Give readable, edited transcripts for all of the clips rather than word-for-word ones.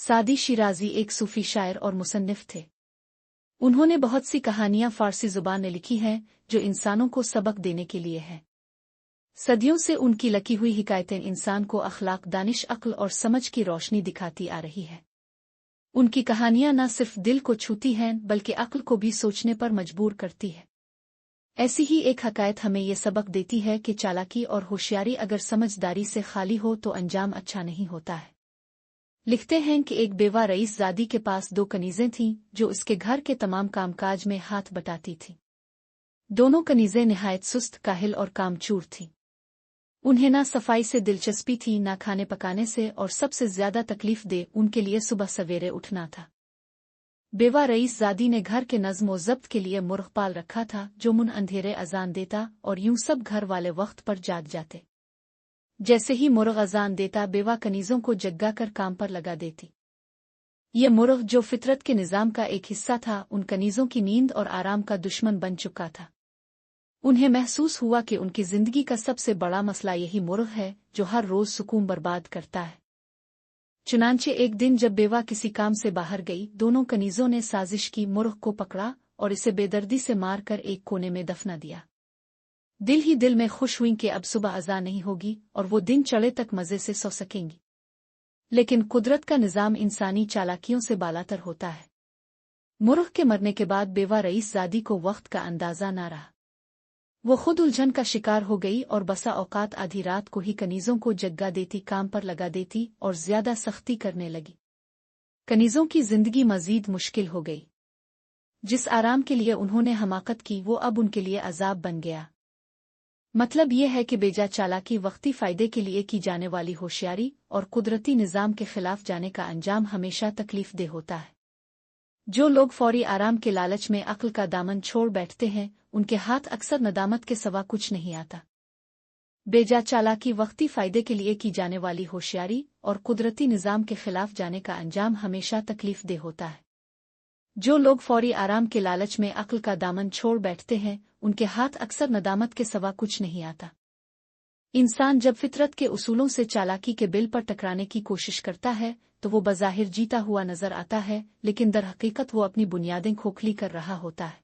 सादी शिराजी एक सूफी शायर और मुसन्निफ थे। उन्होंने बहुत सी कहानियां फारसी जुबान में लिखी हैं जो इंसानों को सबक देने के लिए हैं। सदियों से उनकी लिखी हुई हिकायतें इंसान को अखलाक, दानिश, अक्ल और समझ की रोशनी दिखाती आ रही है। उनकी कहानियां न सिर्फ दिल को छूती हैं बल्कि अक्ल को भी सोचने पर मजबूर करती है। ऐसी ही एक हकायत हमें ये सबक देती है कि चालाकी और होशियारी अगर समझदारी से खाली हो तो अंजाम अच्छा नहीं होता है। लिखते हैं कि एक बेवा रईस ज़ादी के पास 2 कनीज़ें थीं जो उसके घर के तमाम कामकाज में हाथ बटाती थीं। दोनों कनीज़ें निहायत सुस्त, काहिल और कामचूर थीं। उन्हें ना सफाई से दिलचस्पी थी, ना खाने पकाने से, और सबसे ज्यादा तकलीफ दे उनके लिए सुबह सवेरे उठना था। बेवा रईस ज़ादी ने घर के नज़्म व ज़ब्त के लिए मुर्ग़ पाल रखा था जो मुन अंधेरे अजान देता और यूं सब घर वाले वक्त पर जाग जाते। जैसे ही मुर्ग़ अजान देता बेवा कनीज़ों को जगा कर काम पर लगा देती। ये मुर्ग़ जो फितरत के निज़ाम का एक हिस्सा था उन कनीज़ों की नींद और आराम का दुश्मन बन चुका था। उन्हें महसूस हुआ कि उनकी जिंदगी का सबसे बड़ा मसला यही मुर्ग़ है जो हर रोज सुकून बर्बाद करता है। चुनांचे एक दिन जब बेवा किसी काम से बाहर गई, दोनों कनीज़ों ने साजिश की, मुर्ग़ को पकड़ा और इसे बेदर्दी से मारकर एक कोने में दफना दिया। दिल ही दिल में खुश हुई कि अब सुबह अज़ान नहीं होगी और वो दिन चढ़े तक मज़े से सो सकेंगी। लेकिन कुदरत का निज़ाम इंसानी चालाकियों से बालातर होता है। मुर्ग़ के मरने के बाद बेवा रईस ज़ादी को वक्त का अंदाज़ा ना रहा। वो खुद उलझन का शिकार हो गई और बसा औकात आधी रात को ही कनीज़ों को जगा देती, काम पर लगा देती और ज्यादा सख्ती करने लगी। कनीज़ों की जिंदगी मजीद मुश्किल हो गई। जिस आराम के लिए उन्होंने हमाकत की वो अब उनके लिए अजाब बन गया। मतलब ये है कि बेजा चालाकी, वक्ती फायदे के लिए की जाने वाली होशियारी और कुदरती निज़ाम के खिलाफ जाने का अंजाम हमेशा तकलीफ दे होता है। जो लोग फौरी आराम के लालच में अक्ल का दामन छोड़ बैठते हैं उनके हाथ अक्सर नदामत के सिवा कुछ नहीं आता। बेजा चालाकी, वक्ती फायदे के लिए की जाने वाली होशियारी और कुदरती निज़ाम के खिलाफ जाने का अंजाम हमेशा तकलीफ दे होता है। जो लोग फौरी आराम के लालच में अक्ल का दामन छोड़ बैठते हैं उनके हाथ अक्सर नदामत के सिवा कुछ नहीं आता। इंसान जब फितरत के उसूलों से चालाकी के बिल पर टकराने की कोशिश करता है तो वो बज़ाहिर जीता हुआ नजर आता है, लेकिन दरहकीकत वो अपनी बुनियादें खोखली कर रहा होता है।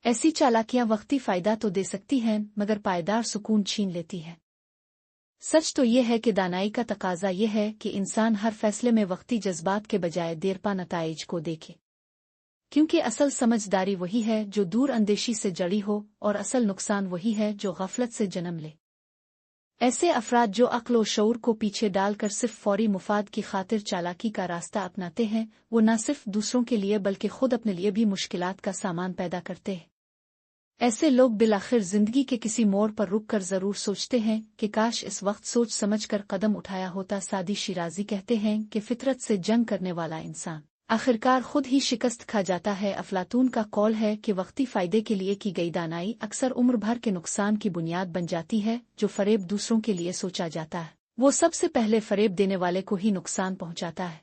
ऐसी चालाकियां वक्ती फायदा तो दे सकती हैं मगर पायदार सुकून छीन लेती है। सच तो ये है कि दानाई का तकाजा ये है कि इंसान हर फैसले में वक्ती जज्बात के बजाय देरपा नताइज को देखे, क्योंकि असल समझदारी वही है जो दूर अंदेशी से जड़ी हो और असल नुकसान वही है जो गफलत से जन्म ले। ऐसे अफराद जो अक्ल और शऊर को पीछे डालकर सिर्फ फौरी मुफाद की खातिर चालाकी का रास्ता अपनाते हैं वो न सिर्फ दूसरों के लिए बल्कि खुद अपने लिए भी मुश्किलात का सामान पैदा करते हैं। ऐसे लोग बिलाखिर जिंदगी के किसी मोड़ पर रुक कर जरूर सोचते हैं कि काश इस वक्त सोच समझ कर कदम उठाया होता। सादी शिराजी कहते हैं कि फितरत से जंग करने वाला इंसान आखिरकार खुद ही शिकस्त खा जाता है। अफलातून का कौल है कि वक्ती फायदे के लिए की गई दानाई अक्सर उम्र भर के नुकसान की बुनियाद बन जाती है। जो फरेब दूसरों के लिए सोचा जाता है वो सबसे पहले फरेब देने वाले को ही नुकसान पहुंचाता है।